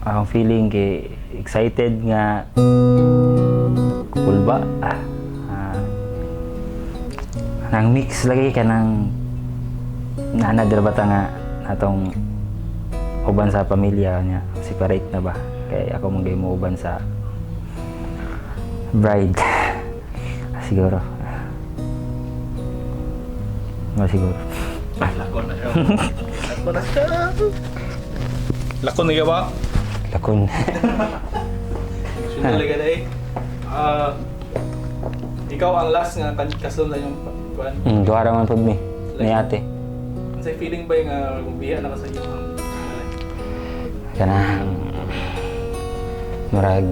Akong feeling kay excited nga kulba. Nang mix lagi ka ng nanadra bata nga atong uban sa pamilya niya. Separate na ba? Kay ako mong mo uban sa bride. Siguro. Siguro. Lakon na siya. Lakon na siya. Lakon na ba? Lakon. Sunod talaga na eh. Ikaw ang last nga kasunod na yung kuan. Duwara man pud mi. Ni ate. Sa feeling ba yung kumbiya na ka sa inyo ang Kanang murag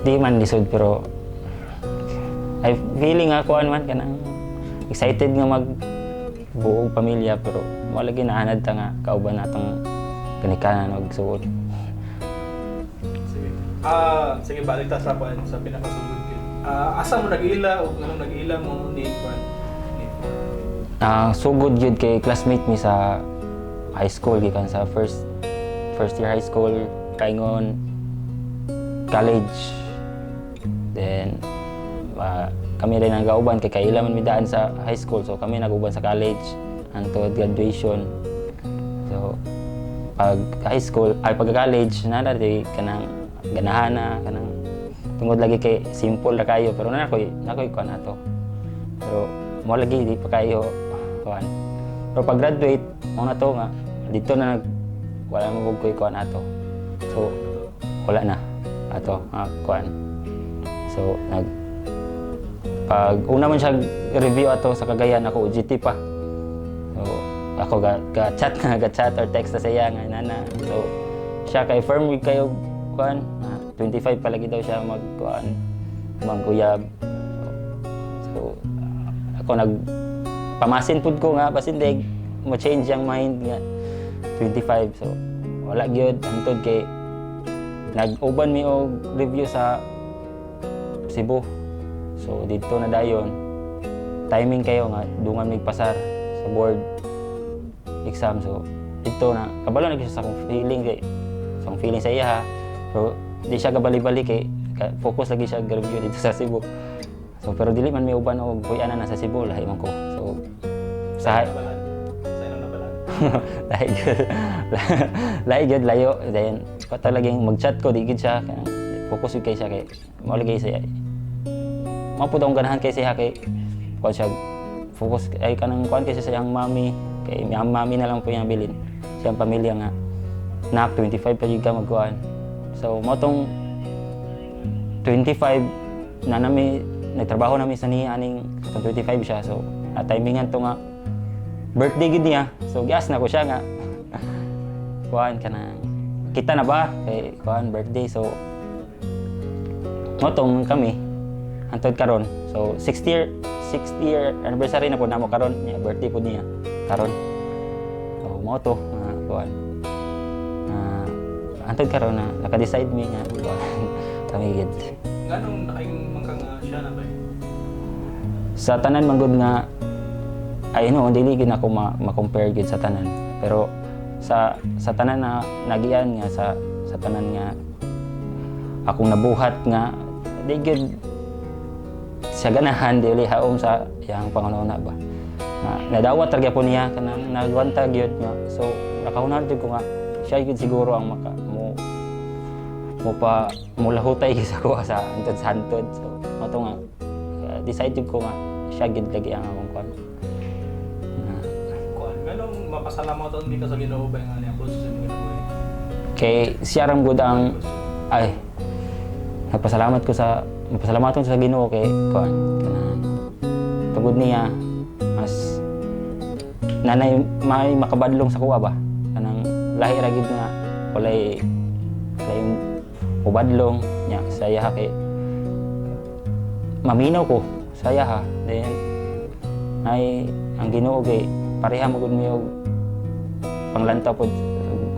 di man lisod pero I feeling nga kuan man kanang excited nga mag buog pamilya pero wala ginaanad ta nga kauban natong kanikanan og suod. Sige. Sige balik ta sa kuan sa pinakasulod ko. Asa mo nag-ila o anong nag-ila mo ni kuan? Sugod yun kay classmate mi sa high school gikan sa first year high school kaingon college. Then kami rin ang gauban kay kaila man mi daan sa high school so kami naguban sa college hangtod graduation. So pag high school ay pag college nana di kanang ganahan na kanang tungod lagi kay simple ra kayo pero nakoy kuan ato. Pero mo lagi di pa kayo kuan. Pero pag graduate mo na to nga dito na wala mo koy kuan ato. So wala na ato kuan. So pag una man siya review ato sa Cagayan ako UGT pa. So ako ga-chat or text sa iya nga nana. So siya kay firm week kayo kuan 25 palagi daw siya magkuan magkuyab. So ako pamasin pud ko nga pasindig mo change ang mind nga 25 so wala gyud antod kay nag-uban mi og review sa Cebu. So dito na dayon timing kayo nga dungan mig pasar sa board exam so dito na kabalo na sa akong feeling kay sa feeling sa iya ha pero di siya gabali-bali kay focus lagi siya review dito sa Cebu. So pero dili man mi uban og kuyanan na sa Cebu lahi man ko. So sa lahi gyud layo then talagang mag-chat ko di gyud siya focus kay siya kay mao lagi siya mao pud ang ganahan kay siya kay kuan siya focus ay kanang kuan kay siya ang mami kay ang mami na lang po yung bilin siyang pamilya nga nak 25 pa gyud ka magkuan. So mao tong 25 na nami nagtrabaho namin sa niya aning 25 siya so timingan to nga birthday gid niya so gias na ko siya nga kuan kana kita na ba kay kuan birthday so motong kami hantod karon so 60th year anniversary na po namo karon niya birthday po niya karon so mo to kuan hantod karon na naka-decide mi nga kuan kami gid nganong nakaing mangkang siya na ba sa tanan man gud nga ay no dili gid ako ma-compare gid sa tanan pero sa tanan na nagian nga sa tanan nga akong nabuhat nga di gid siya ganahan dili haom sa yang pangunahuna ba nadawat ra gyapon niya kanang nagwanta gyud nga so nakaunan jud ko nga siya gid siguro ang mo lahutay sa ko sa hantod so ato nga decide ko nga siya gid lagi ang akong kuan. Ganong mapasalamatan dito sa Ginoo ba nga niya po sa Ginoo. Kay siya ram gud ang ay nagpasalamat ko sa Ginoo kay kuan kanang tugod niya mas nanay may makabadlong sa kuwa ba kanang lahi ra gid nga walay ubadlong nya saya kay maminaw ko saya ha then ay ang Ginoo kay pareha mo gud mi og panglantaw pod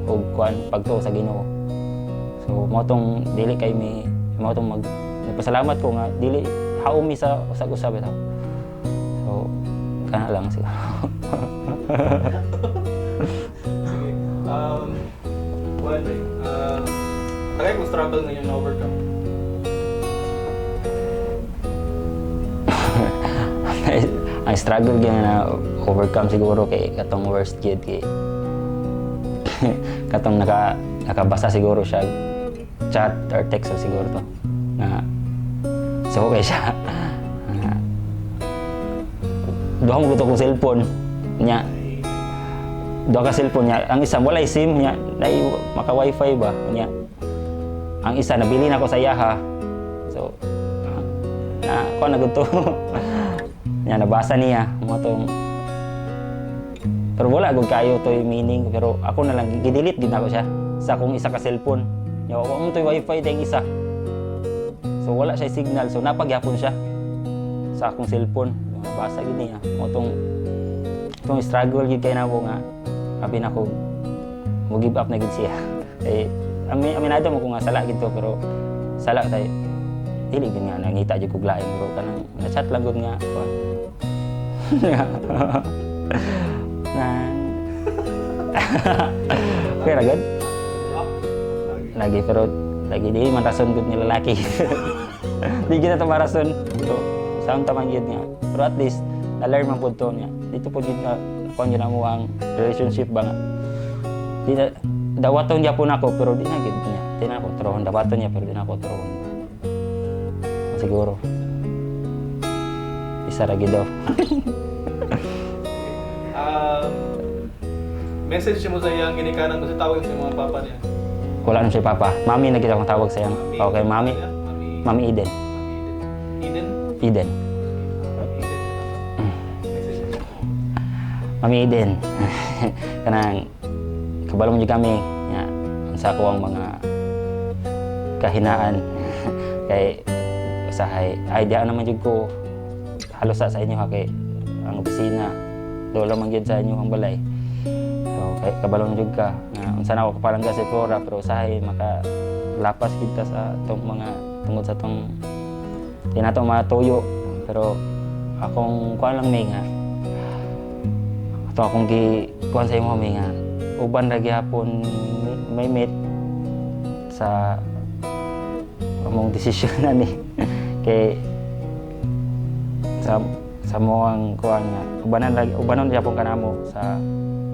og kuan pagtuo sa Ginoo so mo tong dili kay mi mo tong nagpasalamat ko nga dili haumi sa usag-usab ito so kana lang siguro struggle ngayon na overcome? Ang struggle gyud na overcome siguro kay katong worst kid kay katong nakabasa siguro siya chat or text siguro to na so okay siya. Duha mo gito kong cellphone nya. Duha ka cellphone niya. Ang isa walay SIM niya, maka wifi ba niya. Ang isa nabili na ko sa Yaha. So na ko na gud to. Nya nabasa niya mo tong pero wala gud kayo to yung meaning pero ako na lang gidelete din ako siya sa akong isa ka cellphone. Nya wa mo to wifi ding isa. So wala siya signal so napagyapon siya sa akong cellphone. Nabasa gid niya mo tong struggle gid kay nabo nga abi na ko mo give up na gid siya. Eh aminado mo ko nga sala gid to pero sala tay dili gid nga nangita jud kog lain bro kanang na-chat lang gud nga nang okay ra gud lagi pero lagi di man rason gud ni lalaki. Di gid na to marason so sound taman gid nga pero at least na-learn man pud to niya dito pud gid nga kon yun mo ang relationship ba nga di na dawaton niya po nako pero di na gid niya di na ako trohon dawaton niya pero di na ako trohon siguro isa ra gid daw. Message mo sa iyang ginikanan kasi tawag sa mga papa niya. Wala na siya papa. Mami na kita akong tawag sa iyang. Okay, mami. Mami Eden. Eden? Eden. Message mo. Mami Eden. Kanang kabalo mo kami nga sa ko ang mga kahinaan kay usahay idea naman jud ko halos sa inyo ha kay ang opisina do lamang gyud sa inyo ang balay. So kay kabalo jud ka nga unsa na ako kapalangga sa Flora pero usahay maka lapas kita sa tong mga tungod sa tong di na tong mga tuyo pero akong kuan lang may nga ato akong gi kuan sa imo may nga uban ra gyapon may meet sa among desisyon na ni kay sa mo ang kuan nga ubanon gyapon kanamo sa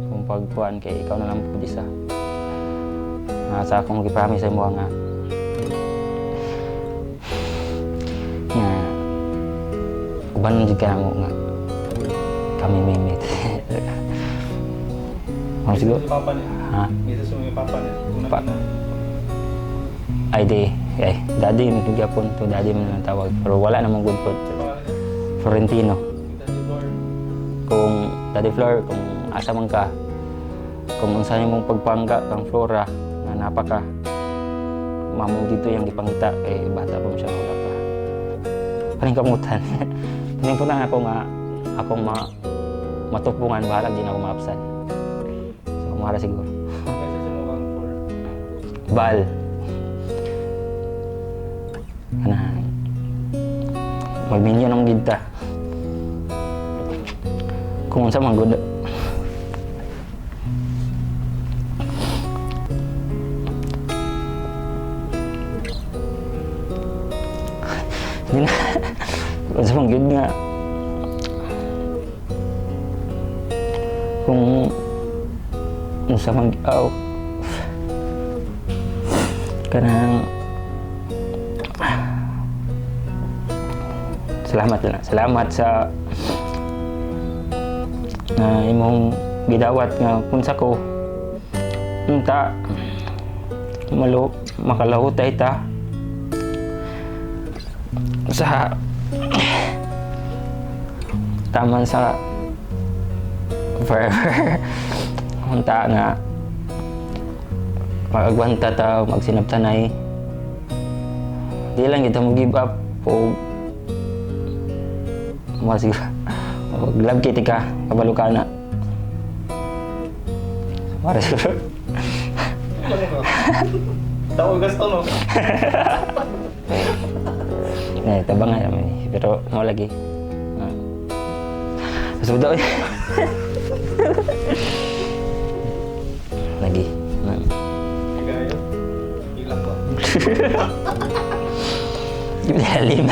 akong pagkuan kay ikaw na lang pud isa sa akong gipromise sa imo nga ubanon jud kanamo nga kami may meet. Ang siguro Message sa papa niya. ha Message mo yung papa niya. Una Pa- ay di ay daddy mo gyapon to daddy mo na tawag pero wala namang good food Sa pangalan niya. Florentino Daddy Lord. kung daddy Flor kung asa man ka kung unsa nimong pagpangga kang Flora nga napaka mamong dito yung gipangita kay bata pa mo siya wala pa paningkamutan paningkamutan ako nga akong matupungan bahala din ako maapsan so mara siguro Message mo kang for. Bal kanang magminyo ng gidta kung unsa man good di na unsa man good nga kung unsa man kanang salamat sa imong gidawat nga kunsa ko unta makalahutay ta sa taman sa forever unta nga magagwanta ta magsinabtanay di lang kita mo give up o siguro maglab kiti ka kabalo ka na para siguro Ano ko? Tawag gasto no? tabangan naman pero mo lagi sudah lagi Kaya ilang ko. Lalim.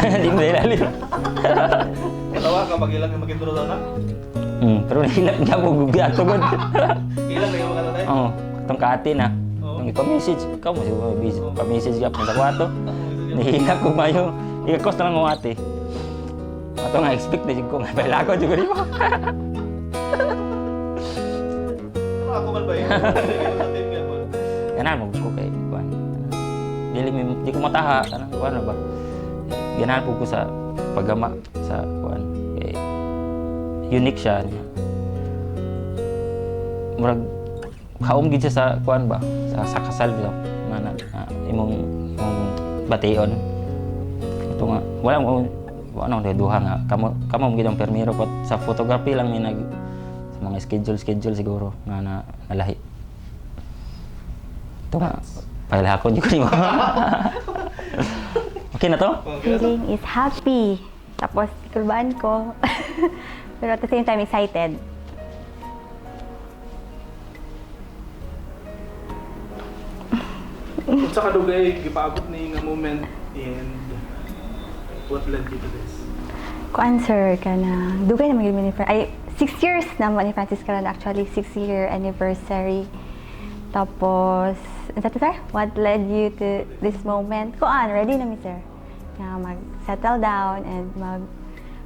Katawa ka pag ilang yung maginduro daw na? Pero nahilap niya mo gubiyato ko. Ilang kayo magkatay? Oo, itong kati na. Oo. Ang ipa-message, ikaw mo siya pa-message ka sa kwarto. Nahilap ko mayo. Ikakos na lang mo ate. Ato nga expect na ko nga pala ako juga di mo. Ano ako man ba yun? Sa team nga po. Ganan mo ko kay kuan. Di ko mataha kanang kuan ba. Ganan po ko sa paggama sa kuan. Eh, unique siya niya. Murag kaum gid siya sa kuan ba sa kasal bitaw na imong bation. Ito nga wala mo ano duha nga kamo mo gid ang permiro pat sa photography lang ni nag sa mga schedule siguro na nalahi. Ito nga pailahakon jud ko nimo. Okay na to? Feeling is happy. Tapos, kulbaan ko. Pero at the same time, excited. Kung sa kadugay, gipaabot ni nga moment and what led you to this? Ko-answer ka na. Dugay naman yun ni Francis. Ay, 6 years naman ni Francis Caran. Actually, 6-year anniversary. Tapos, ano to, sir? What led you to this moment? Kuan, ready na mi, sir. Na mag-settle down and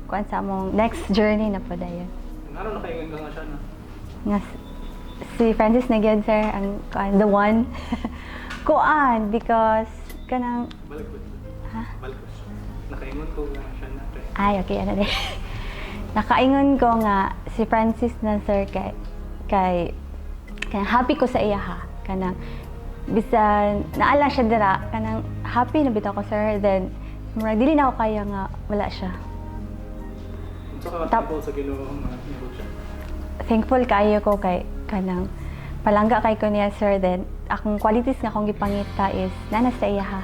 kuan sa among next journey na po dayon. Ano na kayo nga siya na? Nga si Francis na gyud, sir, ang kuan, the one. Kuan, because kanang Balik ko. Ha? Balik ko. Nakaingon ko nga siya na. ay okay ano din. Nakaingon ko nga si Francis na, sir, kay happy ko sa iya ha. Kanang bisan naala siya dira kanang happy na bitaw ko, sir, then murag dili na ako kaya nga wala siya. Unsa ka thankful sa Ginoo nga nindot siya? Thankful kayo ko kay kanang palangga kay ko niya, sir, then akong qualities nga akong gipangita is nana sa iya ha.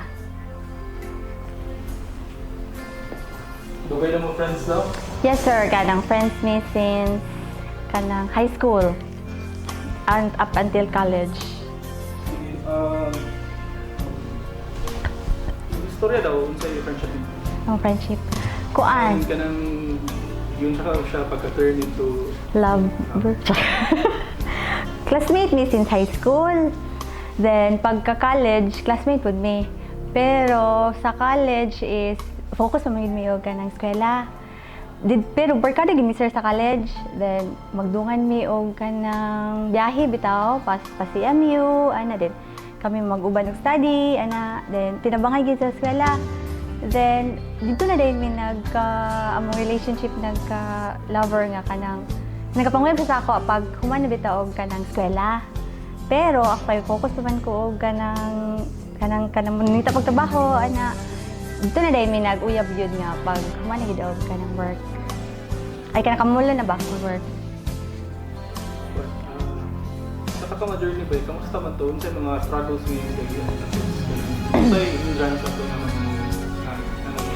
Dugay na mo friends daw? Yes, sir, kanang friends me since kanang high school and up until college. Sige, istorya daw unsa yung friendship niyo? Ang friendship. Kuan, Ka nang yun siya pagka-turn into love. Classmate me since high school. Then, pagka-college, classmate with me. Pero sa college is, focus naman yun may ka ng eskwela. Pero barkada gini, sir, sa college. Then, magdungan mi og ka ng biyahe bitaw, pa CMU, ana din. Kami mag-uban og study, ana. Then, tinabangay gid sa eskwela. Then, dito na din mi among relationship nagka-lover nga kanang nagapanguyab siya sa ako pag human na bitaw og kanang eskwela. Pero ako kay focus naman ko og kanang nita pagtrabaho, ana. Dito na din mi nag-uyab yun nga pag human na gid og kanang work. Ay kanang kamula na ba sa work? sa pagka-journey ba, kamusta man to? Unsa yung mga struggles ni Dagian? Unsa yung hindrance sa to naman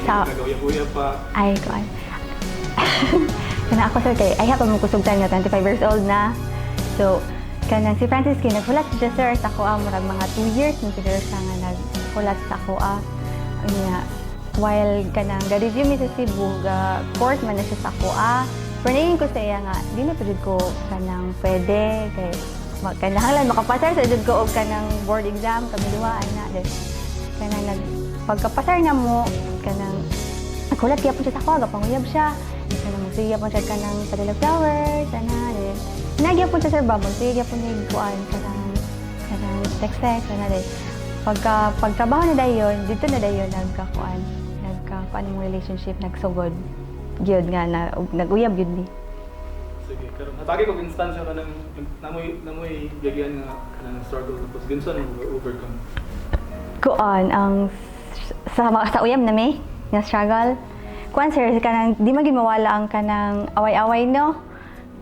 nagawiyab-uyab pa? Ay, kuan. Kana ako, sir, kay ay pa mo kusugtan nga 25 years old na. So, kanang si Francis kay naghulat siya, sir, sa ako murag mga 2 years nung siguro siya nga naghulat sa ako nga while kanang ga-review mi sa Cebu, court man na siya sa ako pero naingin ko sa iya nga di na pwede ko kanang pwede kay kanahanglan makapasar sa jud ko og kanang board exam kami duha ana then kanang pagkapasar na mo kanang naghulat gyapon siya sa ako gapanguyab siya kanang magsiya po siya kanang padala flowers ana then nagyapon siya, sir, ba magsiya gyapon ni kuan kanang text ana then pagtrabaho na dayon dito na dayon nagkakuan mo relationship nagsugod gyud nga nag-uyab gyud ni. Sige, pero natagi ko instansya ka ng namoy gagian nga kanang struggle tapos ginsa nang overcome. Kuan ang sa uyab na mi nga struggle. Kuan, sir, kanang di magin mawala ang kanang away-away, no?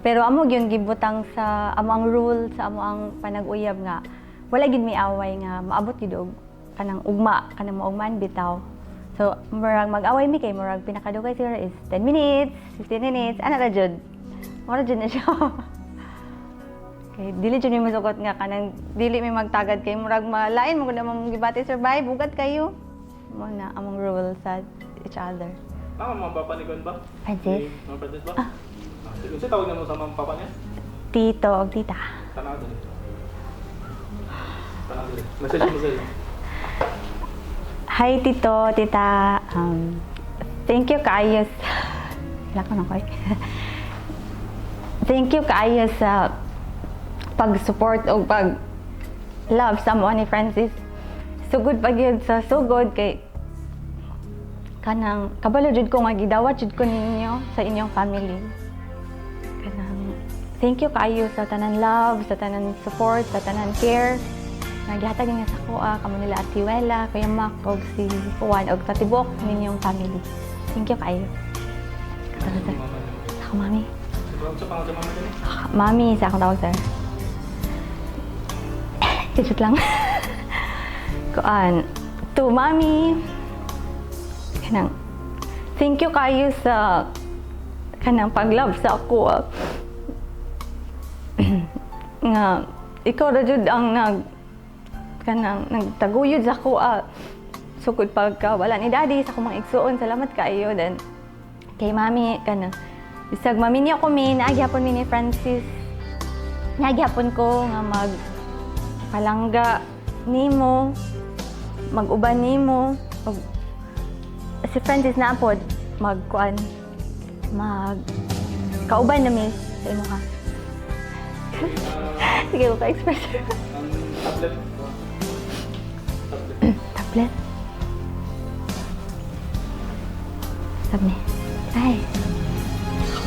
Pero amo gyud gibutang sa amo ang rule sa amo ang panag-uyab nga wala gid mi away nga maabot gid og kanang ugma kanang maugmaan bitaw. So, murag mag-away mi kay murag pinakadugay siguro is 10 minutes, 15 minutes, ana ra jud. Mura jud na siya. Kay dili jud mi masugot nga kanang dili mi magtagad kay murag malain mo gud among gibati survive ugat kayo. Mo na among rule sa each other. Mga papa ni Gwen ba? Francis. Mga Francis ba? Sige, kasi tawag na mo sa mga papa niya? Tito og tita. Tanaw doon. Tanaw doon. Message mo sila. Hi Tito, tita. Thank you kaayo Lako na koy. Thank you kaayo sa pag-support o pag-love sa mo ni Francis. Sugod pag yun sa sugod kay kanang kabalo jud ko nga gidawat jud ko ninyo sa inyong family. Kanang thank you kaayo sa tanan love, sa tanan support, sa tanan care. Naghatag nga sa kuha kamo nila Ate Wela, Kuya Mac og si Juan og sa tibok ninyong family. Thank you kaayo. Ako mami. Sa pangalan sa mama din? Mami, sa akong tawag sir. Kitsut lang. Kuan. To mami. Kanang thank you kayo sa kanang pag-love sa ako. Nga ikaw ra jud ang nagtaguyod sa ako. Sukod pagka wala ni daddy sa akong mga igsuon. Salamat kayo then kay mami kanang bisag maminyo ko naagyapon mi ni Francis. Naagyapon ko nga palangga nimo, mag-uban nimo, si Francis na pod kauban na mi sa imo ha. Sige ko ka-express. Tablet. Tablet? Sabi ay,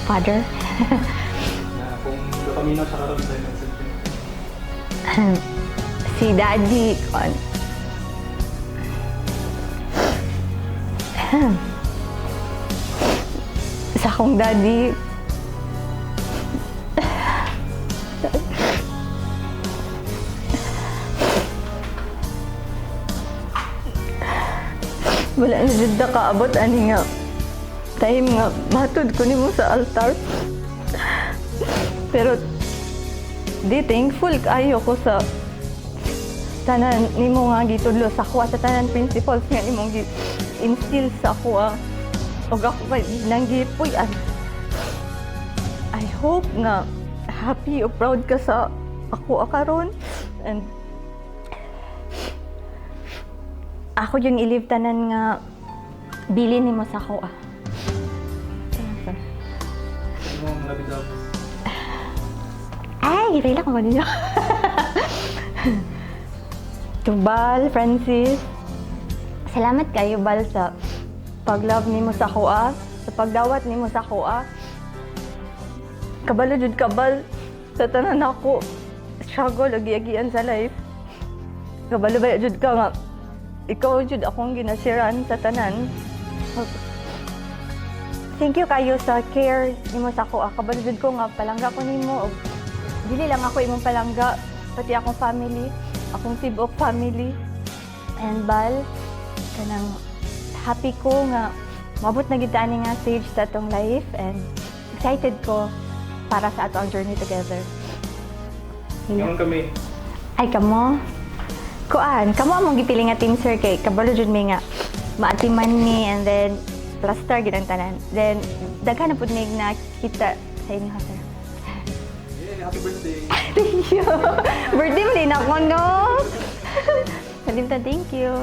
father. Na kung dopamine sa karoon sa message. Si daddy kon. Sa akong daddy wala na jud na kaabot ani nga time nga matod ko nimo sa altar. Pero di thankful kayo ko sa tanan nimo nga gitudlo sa ako sa tanan principles nga nimong instill sa ako og ako kay nanggipuy-an. I hope nga happy o proud ka sa ako karon and ako yung i-live tanan nga bilin nimo sa ako Ano ang labidab? Ay, relax mo ninyo. To Bal, Francis, salamat kayo Bal sa pag-love nimo sa ako sa pagdawat nimo sa ako kabalo jud kabal sa tanan ako struggle ug giagian sa life. Kabalo ba jud ka nga ikaw jud akong ginasharean sa tanan. Thank you kayo sa care nimo sa ako. Kabalo jud ko nga palangga ko nimo og dili lang ako imong palangga pati akong family, akong tibok family. And Bal, kanang happy ko nga mabot na gid ani nga stage sa atong life and excited ko para sa atong journey together. Ngayon kami. Ay kamo. Kuan, kamo among gipili nga team sir kay kabalo jud mi nga maatiman ni and then plaster gid ang tanan. Then daghan na pud mig nakita sa inyo ha sir. Yeah, happy birthday. Thank you. Birthday mo din ako no. Salimtan, thank you.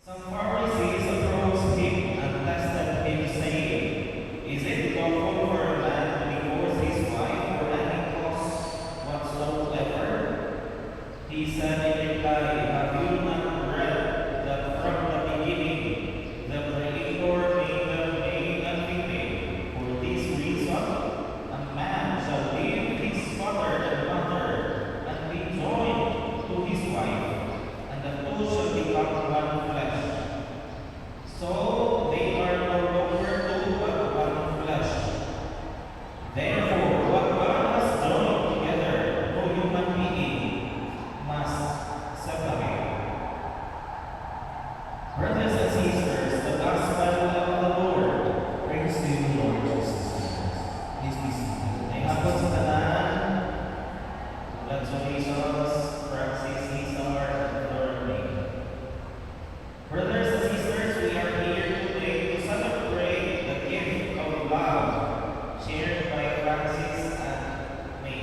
Some Pharisees approached him and tested him, saying, Is it lawful for a man to divorce his wife for any cause whatsoever? He said in reply, Have you not read that from the beginning the Creator made them male and female? For this reason, a man shall leave his father and mother and be joined to his wife, and the two shall become one flesh. So they are no longer two but one flesh. Therefore, what God has joined together, no human being must separate. Brothers and sisters, the gospel of the Lord. Praise to you, Lord Jesus. Please be seated. May hapon sa tanan. Congratulations, Francis Nizar, and Dorothy. Brothers and sisters, we are here today to celebrate the gift of love shared by Francis and me.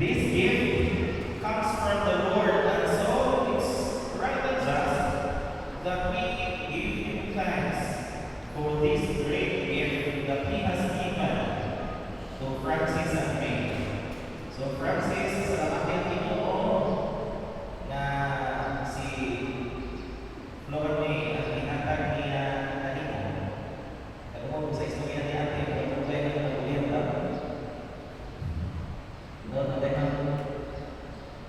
This gift comes from the Lord, and so it's right and just that we give Him thanks for this great gift that He has given to Francis and me. So Francis, salamat Ginoo na si Florme ang inatag niya kanina. Alam mo sa istorya ni ate, may problema na nag-ulit lang. No, nagdahan.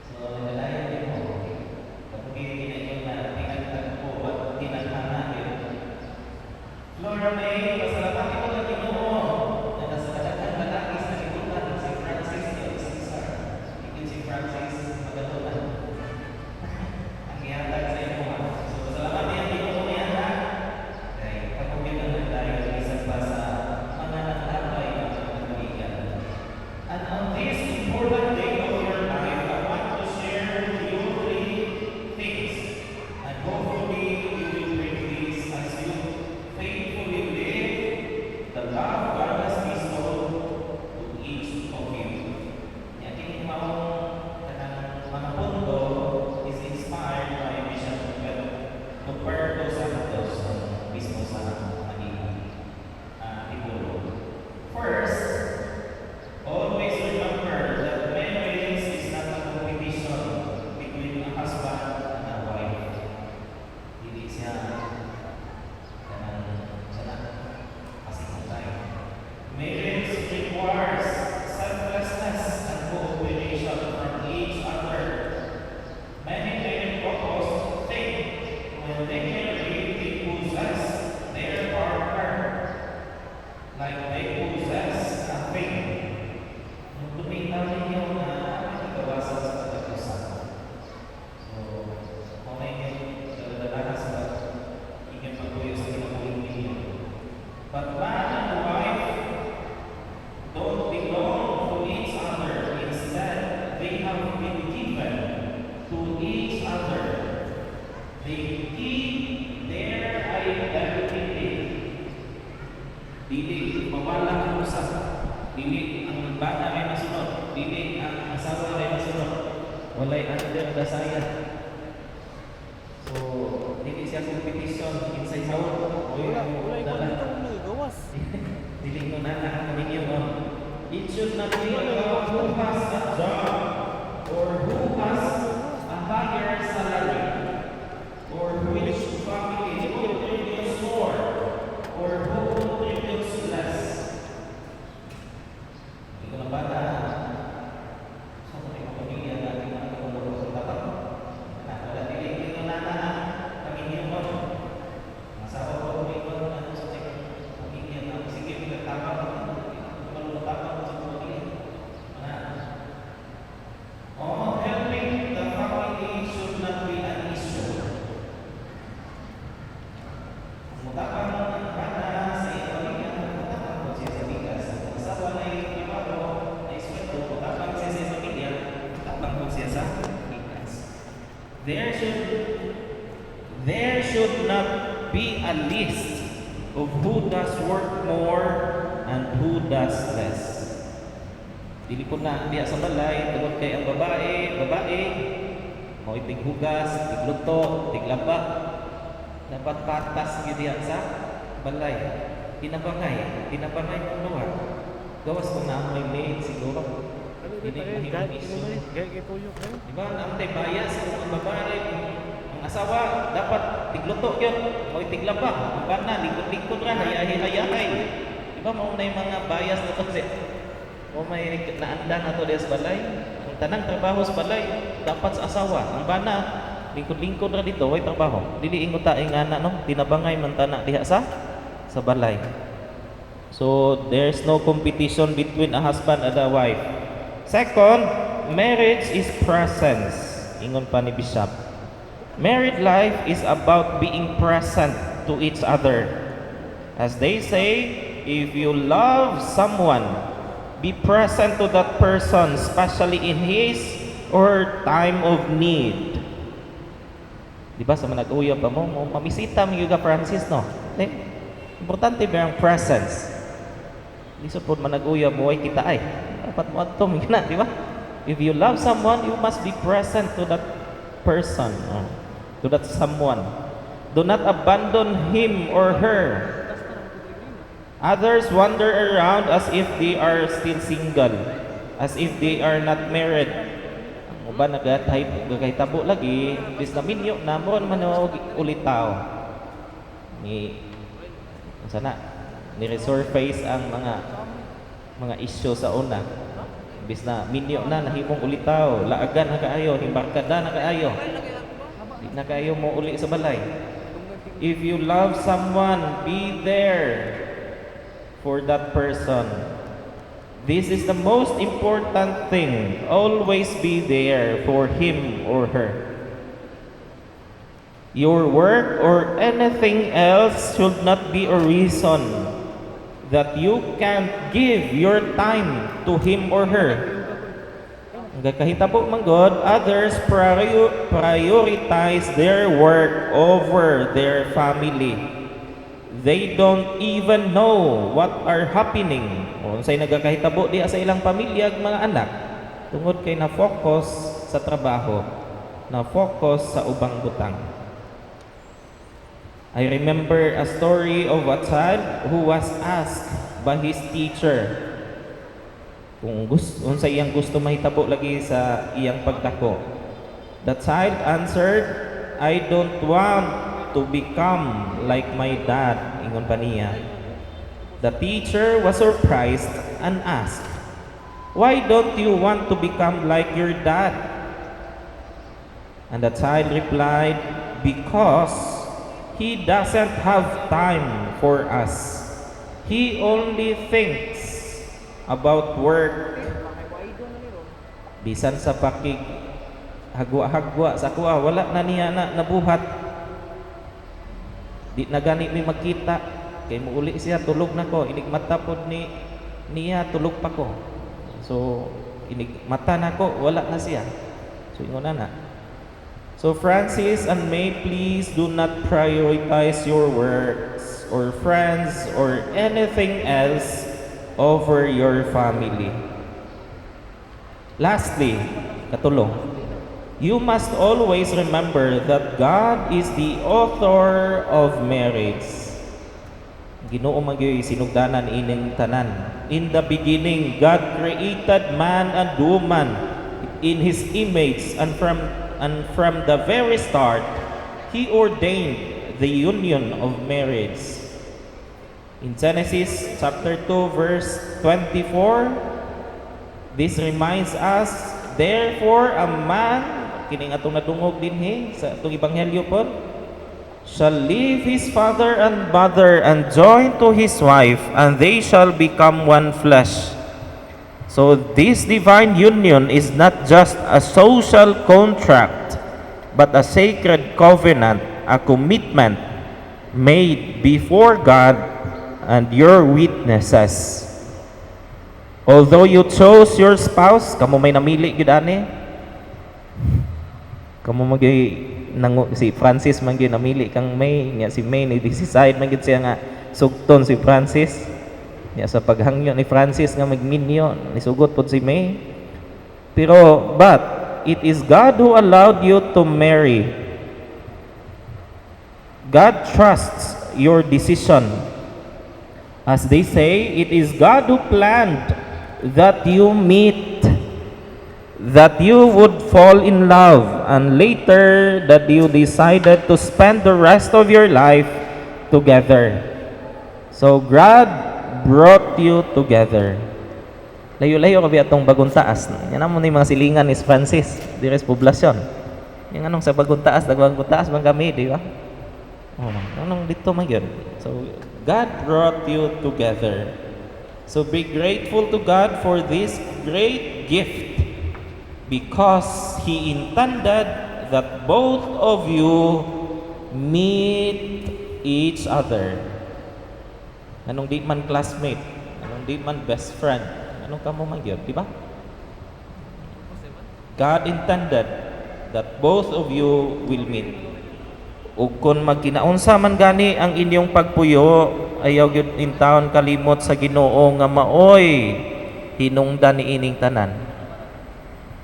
So, nagdalayan din mo. Kapag ginigin na tinagtag po at tinaghan natin. Florme, pasalamat ko na Ginoo na nasa kadaghan lalaki sa libutan si Francis at si Cesar. Ikin si Francis magatunan. Ang ihatag sa imo. So, pasalamat niya Ginoo niya na. Kaya kapag ginagin tayo isang pa sa mga naglabay ng mga kaibigan. And on this important day of your life, I want to share with you three things. And hopefully you will bring this as you faithfully live the love God has bestowed to each of you. Yung ating mga punto is inspired by Bishop Roberto Santos mismo sa Manila. Titulo. First, always remember that marriage is not a competition between a husband and a wife. Hindi siya marriage requires selflessness and cooperation from each other. Many married couples think when they marry, they possess their partner like they possess a thing. Nung tumingnan ninyo na ikawasan sa katapusan. So, kung may daladala sa inyong pagkuyo sa kinabuhin ninyo. But man and wife don't belong to each other. Instead, they have been given to each other. They keep their identity. Dili mawala ang usa. Dili ang bata may masunod. Dili ang asawa may masunod. Walay under the saya. So, dili siya competition inside house. Dili mo na ang kaminyo mo. It should not be about who has a job or who has a higher salary or which family contributes more or who contributes less. Hindi ko na bata. So, may mga pamilya natin na tumulong sa tapat. Wala dili ko na kaminyo mo. Masawa ko may ano sa pamilya na sige pinagtama ko. Malulutapa ko sa pamilya. there should not be a list of who does work more and who does less. Dili ko na diya sa balay, tungod kay ang babae, mo tighugas, tigluto, tiglaba. Dapat patas gyud diya sa balay. Tinabangay mo duha. Gawas ko na ang may maid siguro. Dili mahimong iso. Diba, naantay bias kung ang babae, ang asawa, dapat tigluto yun, o tiglaba, ang bana, lingkod-lingkod ra, hayahay. Diba, mauna yung mga bias na to, kasi, o may naandan na to sa balay, ang tanang trabaho sa balay, dapat sa asawa, ang bana, lingkod-lingkod ra dito, way trabaho. Dili ingon ta ing ana no, tinabangay man tana diha sa balay. So, there's no competition between a husband and a wife. Second, marriage is presence. Ingon pa ni Bishop. Married life is about being present to each other. As they say, if you love someone, be present to that person, especially in his or time of need. Di ba sa mga nag-uyab pa mo, mamisita mo yung Francis, no? Importante ba ang presence? Di sa po man nag-uyab mo, ay kita ay. Dapat mo ato, na, di ba? If you love someone, you must be present to that person, to that someone. Do not abandon him or her. Others wander around as if they are still single, as if they are not married. Ang uban nagahitabo lagi, bis na minyo na mo naman ulitaw. Sana ni resurface ang mga issue sa una. Bis na minyo na nahimong ulitaw, laagan na kaayo, himbarkada na kaayo. Di na kaayo mo uli sa balay. If you love someone, be there for that person. This is the most important thing. Always be there for him or her. Your work or anything else should not be a reason that you can't give your time to him or her. Gakahitabo man God, others prioritize their work over their family. They don't even know what are happening. Unsay nagakahitabo di sa ilang pamilya mga anak tungod kay na-focus sa trabaho, na-focus sa ubang butang. I remember a story of a child who was asked by his teacher kung unsay iyang gusto mahitabo lagi sa iyang pagdako. The child answered, I don't want to become like my dad. Ingon pa niya. The teacher was surprised and asked, why don't you want to become like your dad? And the child replied, because he doesn't have time for us. He only thinks about work. Bisan sa pakig hagwa-hagwa sa kuha, wala na niya na nabuhat. Di na gani mi magkita. Kay muuli siya, tulog na ko. Inig mata po niya, tulog pa ko. So, inig mata na ko, wala na siya. So, ingon na. So, Francis and May, please do not prioritize your works or friends or anything else over your family. Lastly, katulong, you must always remember that God is the author of marriage. Ginoo man gyud sinugdanan ining tanan. In the beginning, God created man and woman in His image, and from the very start, He ordained the union of marriage. In Genesis chapter 2 verse 24, this reminds us, therefore a man, kining atong nadungog dinhi sa atong ebanghelyo po, shall leave his father and mother and join to his wife, and they shall become one flesh. So this divine union is not just a social contract, but a sacred covenant, a commitment made before God and your witnesses. Although you chose your spouse, kamo may namili gid ani, Kamo magay si Francis man gyud namili kang May, nya si May ni decide man gyud siya nga sugton si Francis. Nya sa paghangyo ni Francis nga magminyo, nisugot pod si May. Pero but it is God who allowed you to marry. God trusts your decision. As they say, it is God who planned that you meet, that you would fall in love, and later that you decided to spend the rest of your life together. So God brought you together. Layo-layo kabi atong Bagong Taas. Yan mo ni mga silingan ni Francis, dires poblasyon. Yung anong sa Bagong Taas, Bagong Taas man kami, di ba? Oh, anong dito man yun? So God brought you together. So be grateful to God for this great gift, because He intended that both of you meet each other. Anong di man classmate, anong di man best friend, anong kamo man yun, di ba? God intended that both of you will meet. Ug kung magkinaunsa man gani ang inyong pagpuyo, ayaw gyud in taon kalimot sa Ginoo nga maoy hinungdan ni ining tanan.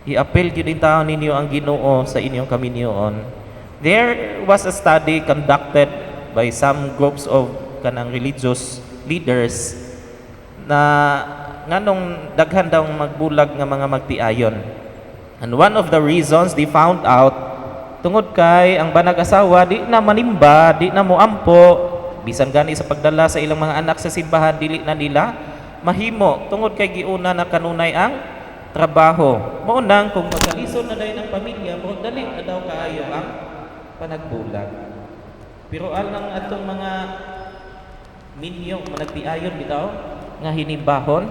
I-appeal gyud in taon ninyo ang Ginoo sa inyong kaminyoon. There was a study conducted by some groups of kanang religious leaders na nganong daghan daw magbulag nga mga magtiayon. And one of the reasons they found out, tungod kay ang banag asawa di na manimba, di na moampo, bisan gani sa pagdala sa ilang mga anak sa simbahan, dili na nila mahimo tungod kay giuna na kanunay ang trabaho. Mao nang kung magkalisod na dayon ang pamilya, mo dali na daw kaayo ang panagbulag. Pero alang atong mga minyo managtiayon bitaw nga hinimbahon,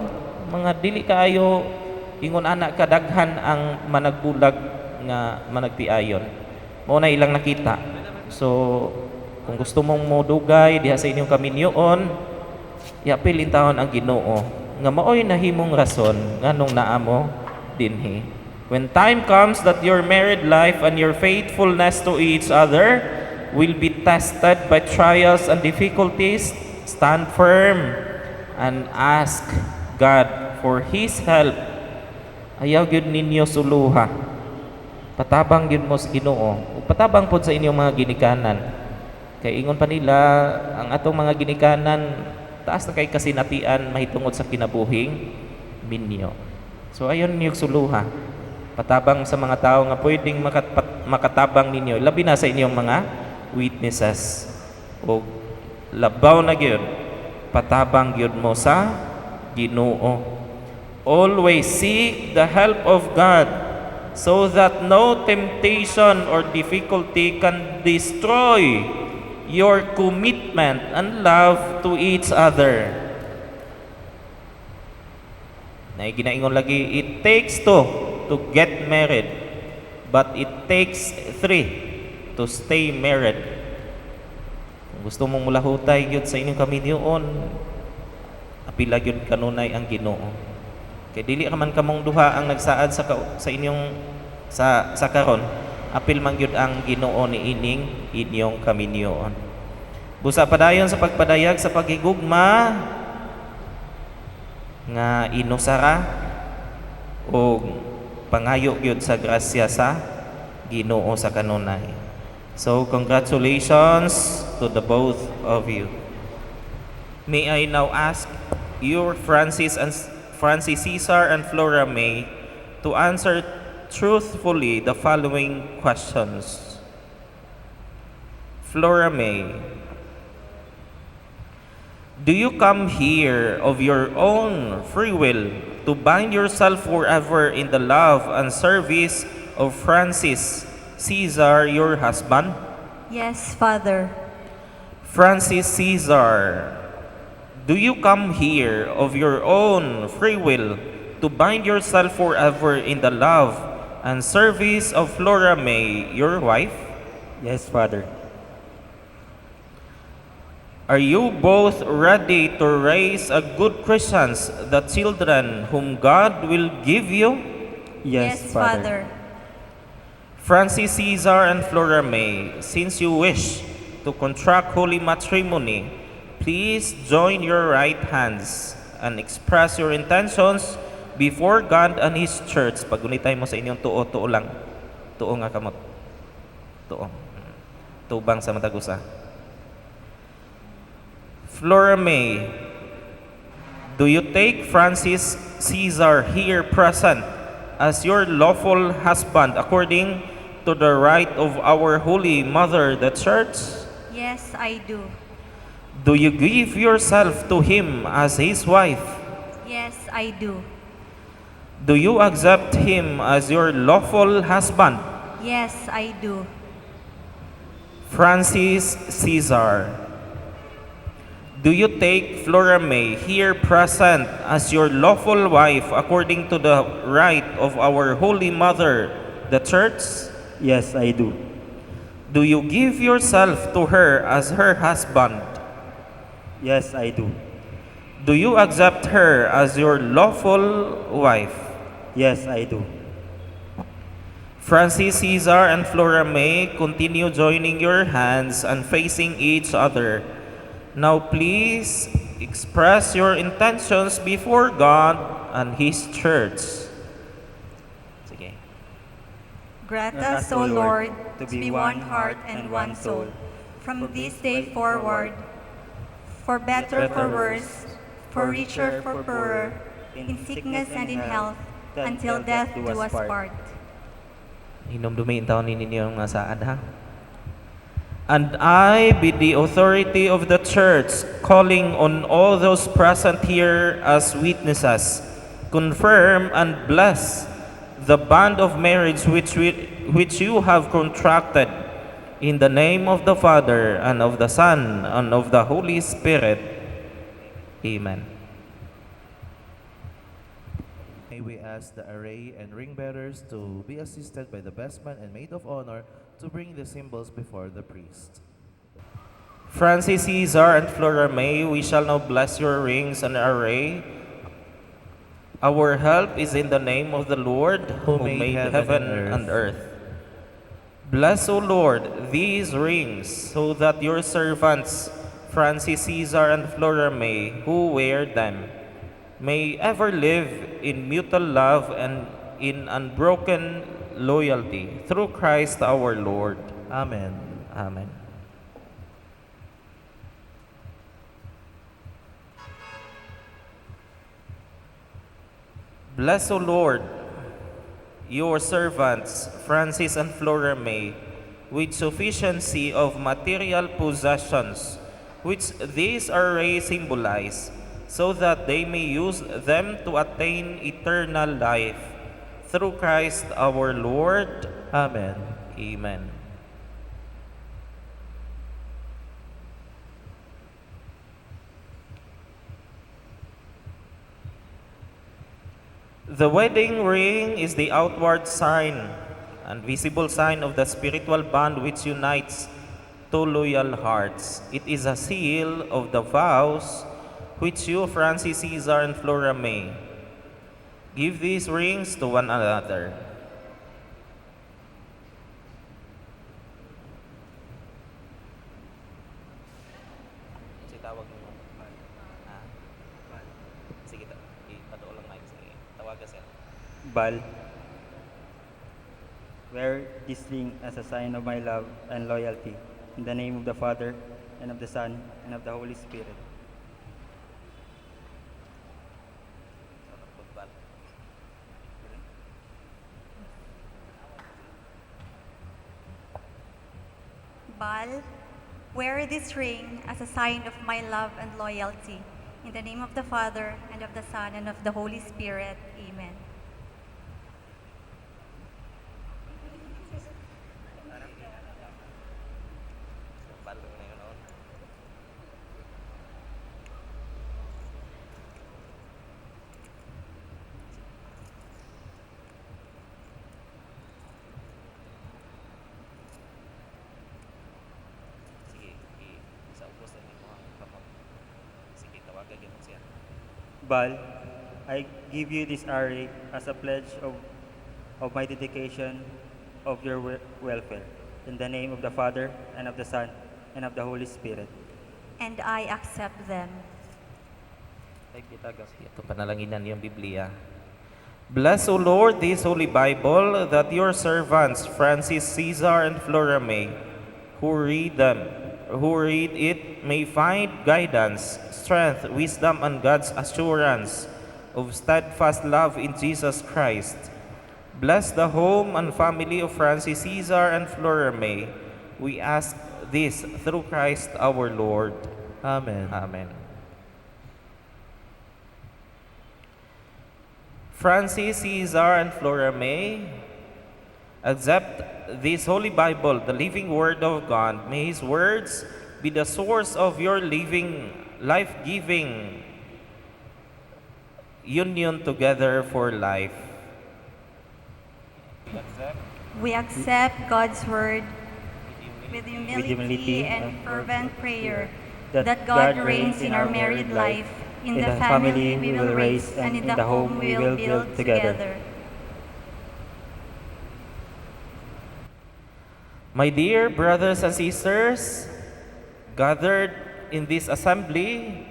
mga dili kaayo ingon anak kadaghan ang managbulag nga managtiayon. Mao na ilang nakita. So kung gusto mong modugay diha sa inyong kaminyoon, iapilin taon ang Ginoo nga maoy nahimong rason nganong naamo dinhi. When time comes that your married life and your faithfulness to each other will be tested by trials and difficulties, stand firm and ask God for His help. Ayaw gyud ninyo suluha. Patabang gyud mo sa Ginoo. Ug patabang pod sa inyong mga ginikanan. Kay ingon pa nila, ang atong mga ginikanan taas na kay kasinatian mahitungod sa kinabuhing minyo. So ayon niyo suluha. Patabang sa mga tao nga pwedeng makatabang ninyo, labi na sa inyong mga witnesses. O labaw na gyud, patabang gyud mo sa Ginoo. Always seek the help of God, so that no temptation or difficulty can destroy your commitment and love to each other. Na ginaingon lagi, it takes two to get married, but it takes three to stay married. Kung gusto mong mulahutay gyud sa inyong kaminyoon, apila gyud kanunay ang Ginoo. Kay dili ka man kamong duha ang nagsaad sa inyong sa karon, apil man gyud ang Ginoo ni inyong kaminyoon. Busa padayon sa pagpadayag sa paghigugma nga inusara o pangayo gyud sa grasya sa Ginoo sa kanunay. So congratulations to the both of you. May I now ask your Francis Cesar and Flora May to answer truthfully the following questions. Flora May, do you come here of your own free will to bind yourself forever in the love and service of Francis Cesar, your husband? Yes, Father. Francis Cesar, do you come here of your own free will to bind yourself forever in the love and service of Flora May, your wife? Yes, Father. Are you both ready to raise a good Christians, the children whom God will give you? Yes, Father. Francis Caesar and Flora May, since you wish to contract holy matrimony, please join your right hands and express your intentions before God and His Church. Pagunitay mo sa inyong tuo lang. Tuo nga kamot. Tuo. Tubang sa matagusa. Flora May, do you take Francis Caesar here present as your lawful husband according to the right of our Holy Mother, the Church? Yes, I do. Do you give yourself to him as his wife? Yes, I do. Do you accept him as your lawful husband? Yes, I do. Francis Caesar, do you take Flora May here present as your lawful wife according to the right of our Holy Mother, the Church? Yes, I do. Do you give yourself to her as her husband? Yes, I do. Do you accept her as your lawful wife? Yes, I do. Francis Caesar and Flora May, continue joining your hands and facing each other. Now please express your intentions before God and His Church. Sige. Grant us, O Lord, to be one heart and one soul, from this day forward, for better, for worse, for richer, for poorer, in sickness and in health, until death do us part. Hinumdumiin taon ninyo nga saad ha. And I, by the authority of the Church, calling on all those present here as witnesses, confirm and bless the bond of marriage which you have contracted, in the name of the Father, and of the Son, and of the Holy Spirit. Amen. May we ask the array and ring bearers to be assisted by the best man and maid of honor to bring the symbols before the priest. Francis Caesar and Flora May, we shall now bless your rings and array. Our help is in the name of the Lord, who made heaven and earth. Bless, O Lord, these rings, so that your servants, Francis Caesar and Flora May, who wear them, may ever live in mutual love and in unbroken loyalty, through Christ our Lord. Amen. Amen. Bless, O Lord, your servants, Francis and Flora May, with sufficiency of material possessions, which these array symbolize, so that they may use them to attain eternal life. Through Christ our Lord. Amen. Amen. The wedding ring is the outward sign and visible sign of the spiritual bond which unites two loyal hearts. It is a seal of the vows which you, Francis Caesar and Flora May, give these rings to one another. Tawag mo. Sige, ipatuo lang mic. Sige, tawagan siya. Bal, wear this ring as a sign of my love and loyalty, in the name of the Father, and of the Son, and of the Holy Spirit. Bal, wear this ring as a sign of my love and loyalty. In the name of the Father, and of the Son, and of the Holy Spirit. Amen. Bal, I give you this array as a pledge of my dedication, of your welfare. In the name of the Father, and of the Son, and of the Holy Spirit. And I accept them. Ito panalanginan yung Biblia. Bless, O Lord, this Holy Bible, that your servants, Francis, Caesar, and Flora May, who read it, may find guidance, strength, wisdom, and God's assurance of steadfast love in Jesus Christ. Bless the home and family of Francis, Caesar, and Flora May. We ask this through Christ our Lord. Amen. Amen. Francis, Caesar, and Flora May, accept this Holy Bible, the living Word of God. May His words be the source of your living, life-giving union together for life. We accept God's word with humility humility and and fervent prayer that that God reigns in our married life, in the family we will raise, and in the home we will build together. My dear brothers and sisters, gathered in this assembly,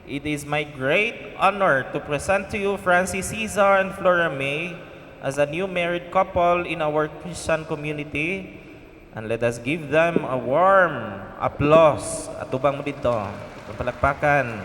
it is my great honor to present to you Francis, Caesar, and Flora May as a new married couple in our Christian community. And let us give them a warm applause. Atubang mo dito. Palakpakan.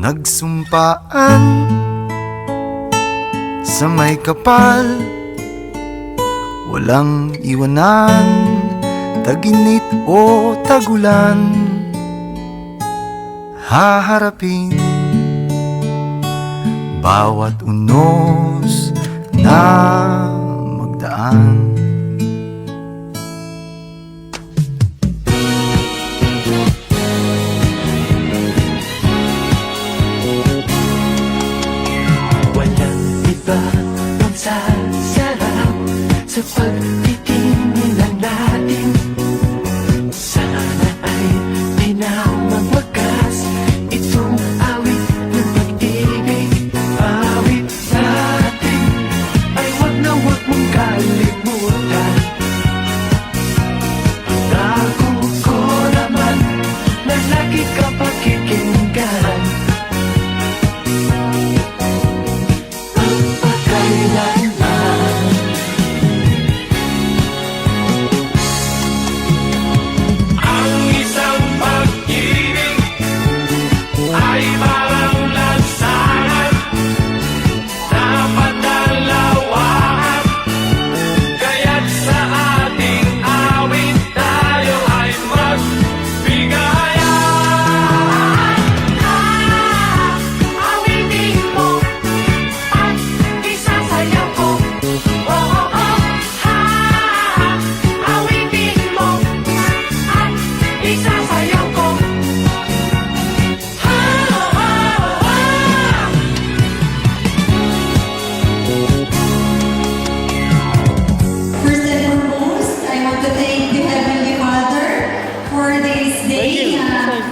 Nagsumpaan sa may kapal, walang iwanan, taginit o tagulan, haharapin bawat unos na magdaan. Magsasarap sa pagtitingin lang natin. Sana ay di na magwakas itong awit ng pag-ibig. Awit natin ay wag na wag mong kalimutan.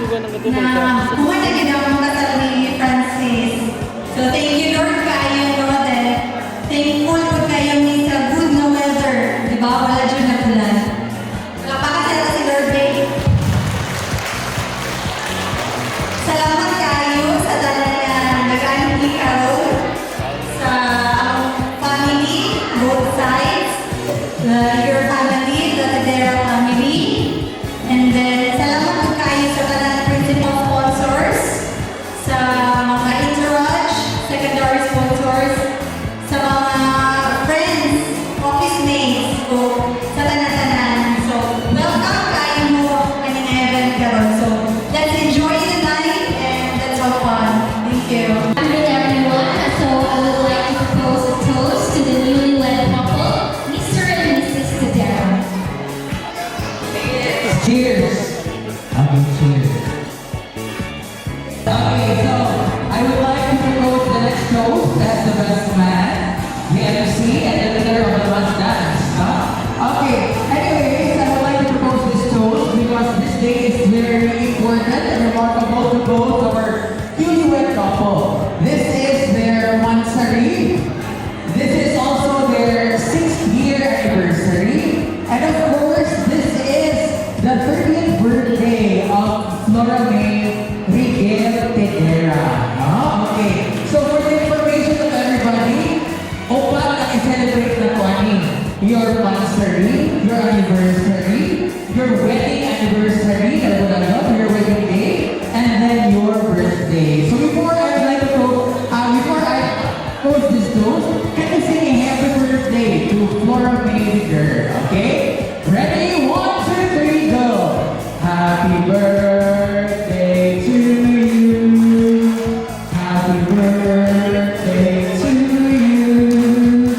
na kumatagin ang kasal ni Francis. So thank you Lord kayo, no, that thankful po kayo ni sa good na weather. Diba? Wala dyan na bulan. Napakasaya si Lord Day. Salamat kayo sa tanan na nag-anong ikaw sa family, both sides, your family, the Tadera family, and then salamat po kayo sa tanan principal sponsors, sa mga entourage, secondary sponsors, sa mga friends, office mates, o sa tanan-tanan. So, welcome kayo mo kanina event karon. So, let's enjoy the night and let's have fun. Thank you. Good everyone. So I would like to propose a toast to the newlywed couple, Mr. and Mrs. Tadera. Cheers! Okay, cheers. Okay, so I would like to propose the next toast as the best man, the MC, and the leader of the last dance. Okay, anyways, I would like to propose this toast because this day is very important and remarkable to both of our newlywed couple. This is their mansari. This is also their 6th-year anniversary. And of course, this is the 30th birthday of Flora May Rigel Tedera. Okay. So for the information of everybody, Opa na-celebrate na po your mansari, your anniversary, your wedding anniversary, your wedding day, and then your birthday. So before I post this toast, can you sing a happy birthday to Flora May Rigel? Okay? Ready? 1, 2, 3, go! Happy birthday to you. Happy birthday to you.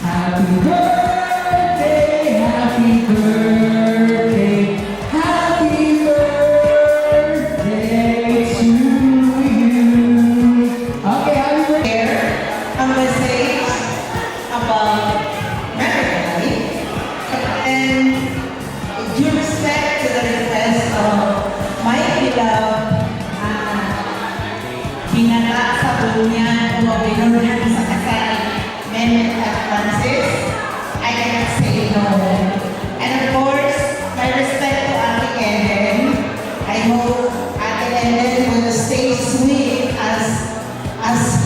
Happy birthday, happy birthday, happy birthday to you. Okay, happy birthday. A message about marriage life and due respect to the request of my beloved binata sa bunyan o binunan sa kasal Mehmet at Francis, I cannot say no. And of course, my respect to Ate Ellen. I hope Ate Ellen will stay sweet as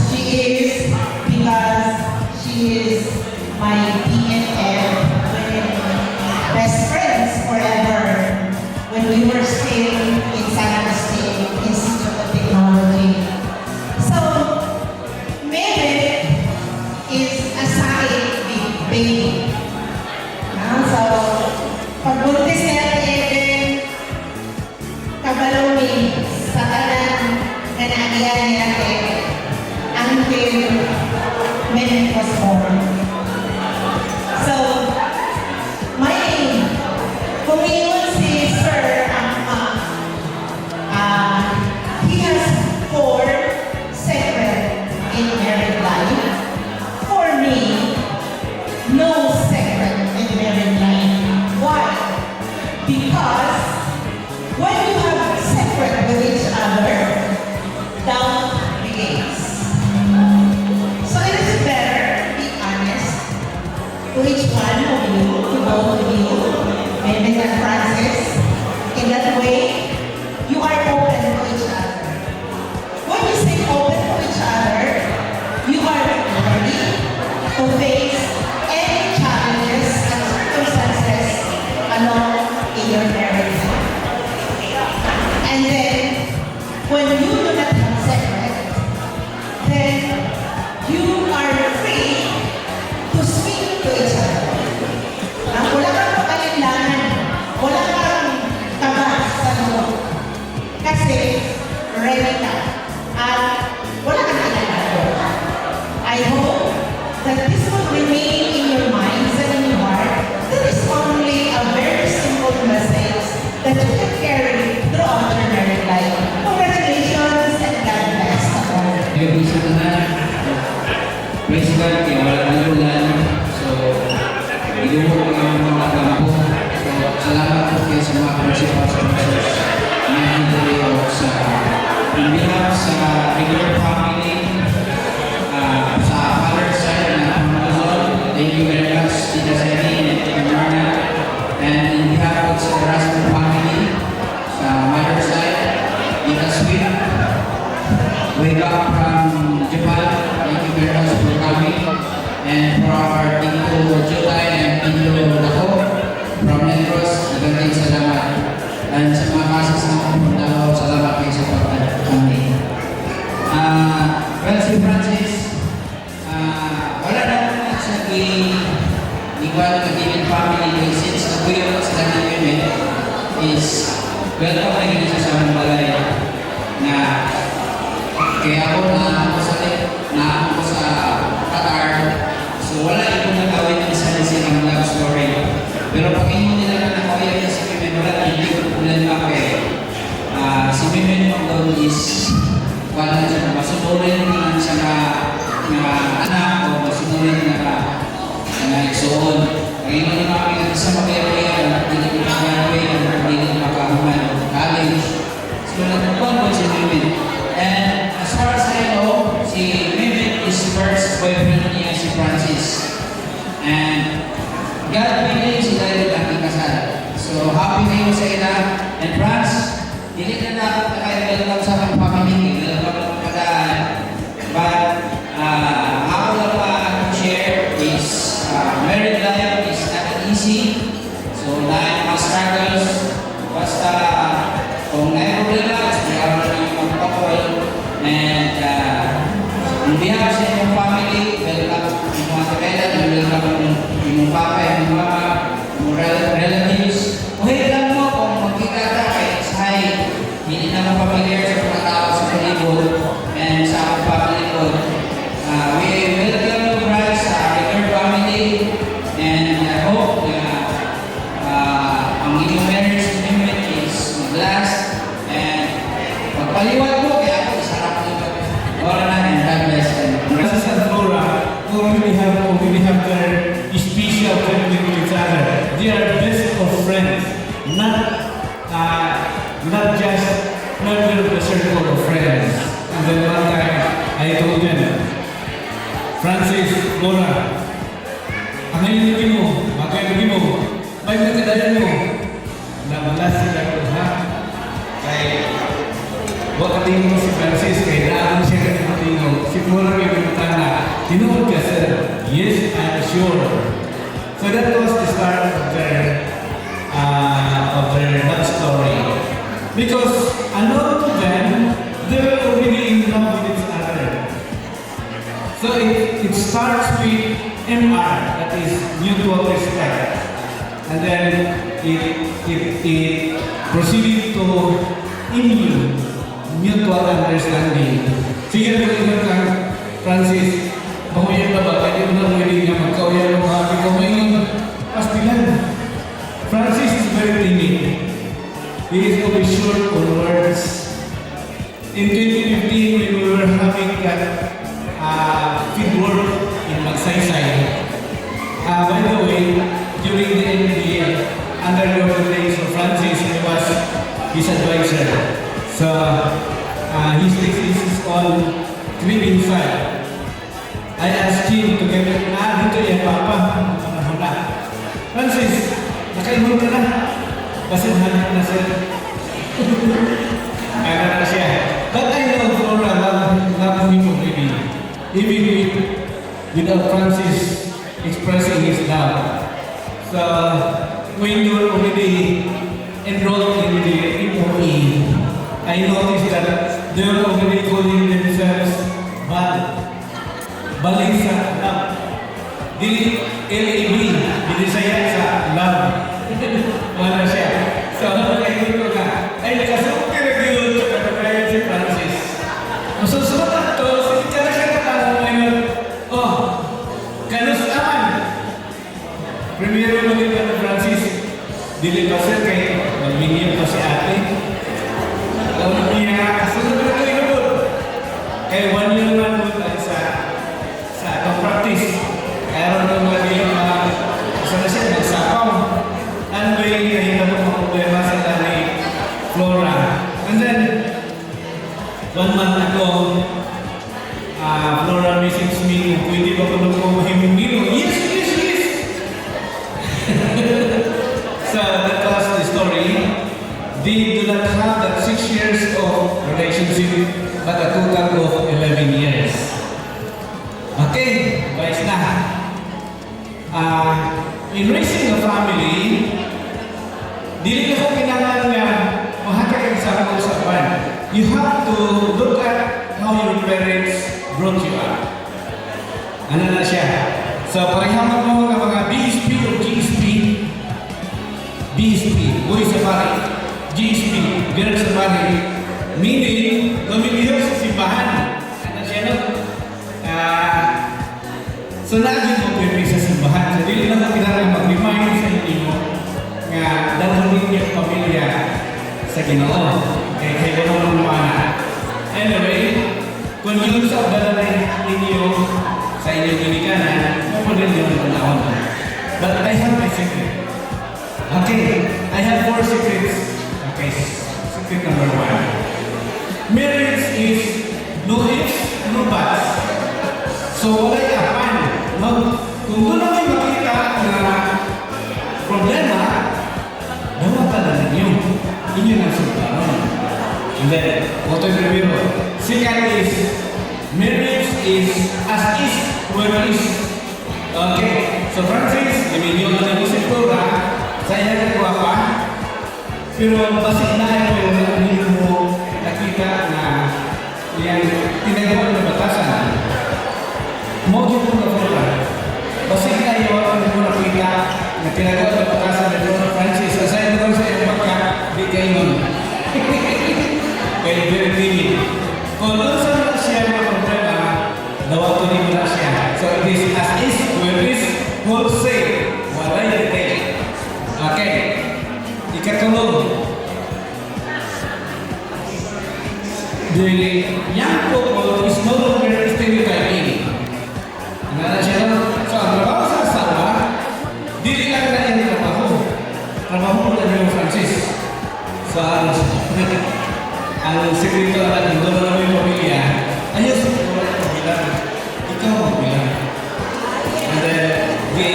she is because she is my BFF, best friends forever when we were still in San Agustin Institute of Technology. So, Mehmet is a side big baby. So, pagbuntis ni Ate Eden, kabalumi sa tanan na naagihan ni Ate until Mehmet was born. So, kung iyon si Sir he has 4 secrets in married life. For me, no secret in married life. Why? Because when you have secret with each other, doubt begins. So it is better be honest to each one of you, to both of you, Mehmet and Francis. In that way, you are open to each other. When you say open to each other, you are ready to face any challenges and circumstances along in your marriage. And then, when you do not have secret, then you are free to speak to each other. Wala kang pagkailangan, wala kang tabas sa loob. Kasi ready ka at wala kang kailangan. I hope that this will remain in your minds and in your heart. That is only a very simple message that you can carry throughout your married life. Congratulations and God bless all. Every Saturday, praise God, kaya wala nang ulan. So, iluhod ko yung mga kampo. So, salamat po kayo sa mga principal sponsors. Mga And for our Tito July and Tito Dako from Negros, nagaling salamat. And sa mga kasasama mo daw, salamat kayo sa pagkakami. Well, si Francis, wala na sa igual na given family since nagbuyo sa kanyang unit is welcome na yun sa samang balay na kaya ako na ako sa Qatar, so wala ito nagawin ng isa na silang love story. Pero pag inyo nila na nakawaya niya si Mimen, wala hindi ko problema kay si Mimen Mongol is wala siya na masunurin naman siya na anak o masunurin na igsoon. Ang ino ni Mami sa makaya-kaya hindi ko makaya-kaya hindi ko makahuman college. So nagpapon ko si Mimen. And as far as I know, si Mimen is first boyfriend niya si Francis. And God willing sila rin ang ikasal. So happy kayo sa ila. And Franz, hindi na dapat na kayo welcome sa aking family. Welcome ka daan. But ako lang pa ang share is married life is not easy. So dahil mga struggles, basta kung may problema, kaya na yung mag-couple. And on behalf sa inyong family, welcome yung mga kailan, welcome yung papa, yung mama, yung relatives. Okay lang mo kung magkita ka kahit sahay, hindi na mapapagir sa mga tao sa palibot and sa akong papalibot. We welcome you guys sa your family and I hope na ang inyong marriage commitment is mag-last and magpaliwag mo kaya ako isarap nyo. Wala na and God bless them. Francis and Flora really have their special friendship with each other. They are best of friends, not just member of the circle of friends. And then one time I told them, Francis, Flora, ang ngayon mo, magkaibigan mo, may magkadayan mo, nabalas sila ko ha. Kaya, huwag katingin mo si Francis, kaya daan siya katingin. Si Flora may pinutana, tinuod ka sir, yes, I'm sure. So that was the start of their love story. Because unknown to them, they were already in love with each other. So it starts with MR, that is mutual respect. And then it proceeded to MU, mutual understanding. Sige na ito kang Francis, pahuyan na ba? Kaya mo na pwede niya magkauyan ng mga pagkaumayon. Pastilan. Francis is very timid. He is always short on words. In 2015, when we were having that field work in Magsaysay, by the way, during the NBL, under the days of Francis, I was his advisor. So, his thesis is on Crib Inside. I asked him to get dito yan, Papa, panahon na. Francis, nakaimod ka na. Basahan na sir. Ano na siya. But I know Flora love him already. Even without Francis expressing his love. So, when you're already enrolled in the MOE, I noticed that they're already calling themselves Balisa Love. Di LAB, binisaya sa love. Wala siya. So, nakaigulo ka. Ay, nakasuot ka na gilot sa katabayan si Francis. Masusunod na ito, sige ka na katatanong ngayon. Oh, kanus naman. Primero mo din na Francis, dili pa sir kay magminiyam pa si ate. Alam niya, kasunod na ito inabot. Kaya 1 year na po sa practice. Kaya rin mo lagi yung sana siya nagsapaw. Ano ba yung kahina mo mga problema sa tani Flora? And then, 1 month ago, Flora messaged me kung pwede ba ko nagpumahiming nilo. Yes, yes, yes! So, that was the story. They do not have that 6 years of relationship, but a total of 11 years. Okay, guys na. in raising a family, dili na ko kinahanglan nga mahakay ka sa usapan. You have to look at how your parents brought you up. Ano na siya? So, parehaman mo ng mga BSP o GSP. BSP, Boy Safari. GSP, Girl Safari. Meaning, lumilihok sa simbahan. Ano siya no? So, lagi mo pwede sa simbahan. So, dili lang kinahanglan mag-remind sa inyo nga dalawin niyo pamilya sa Ginoo. Kaya gano'n ang mana. Anyway, kung yun sa dalawin ninyo sa inyong ginikanan, mapunin nyo ng panahon. But I have my secret. Okay, I have 4 secrets. Okay, secret number 1. Marriage is no ifs, no buts. So, wala yapan. No? Kung doon namin makita na problema, dawatan na ninyo. Inyo ang sultanon. And then, what is the mirror? Second is, marriage is as is where is. Okay, so Francis, naminyo na ng Isidora, saya nagkuha pa. Pero basig na yung hindi mo nakita na yan tinagawa ng batasan. Modyo po na pala. Basig na yung hindi mo nakita na tinagawa ng batasan ng Lord Francis. Asaya naman sa iyong pagka, di kayo nun. Kaya very meaning. Kung doon sa siya mga problema, nawatunin mo na siya. So it is as is, where is, wholesale, wala yung day. Okay. Ikatulong. The young couple is no longer stereotyping. Ano na siya? So ang trabaho sa asawa, dili lang na yung trabaho. Trabaho mo lang yung Francis. So ang sekreto natin, doon na yung pamilya, ayos mo yung pamilya. Ikaw magbilang. And then, the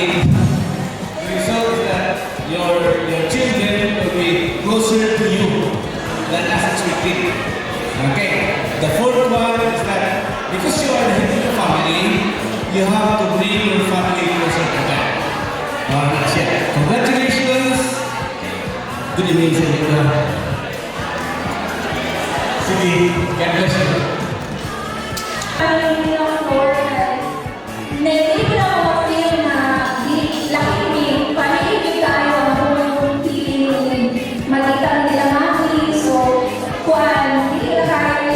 result is that your children will be closer to you than as expected. Okay. The fourth one is that because you are the head of the family, you have to bring your family closer to them. That's it. Congratulations. Good evening, Senator. Sige, God bless you. Ang ilang Lord, hindi ko na ako feel na laki niyo, panilig tayo ang feeling magkita nila mami. So, kuan, hindi na kayo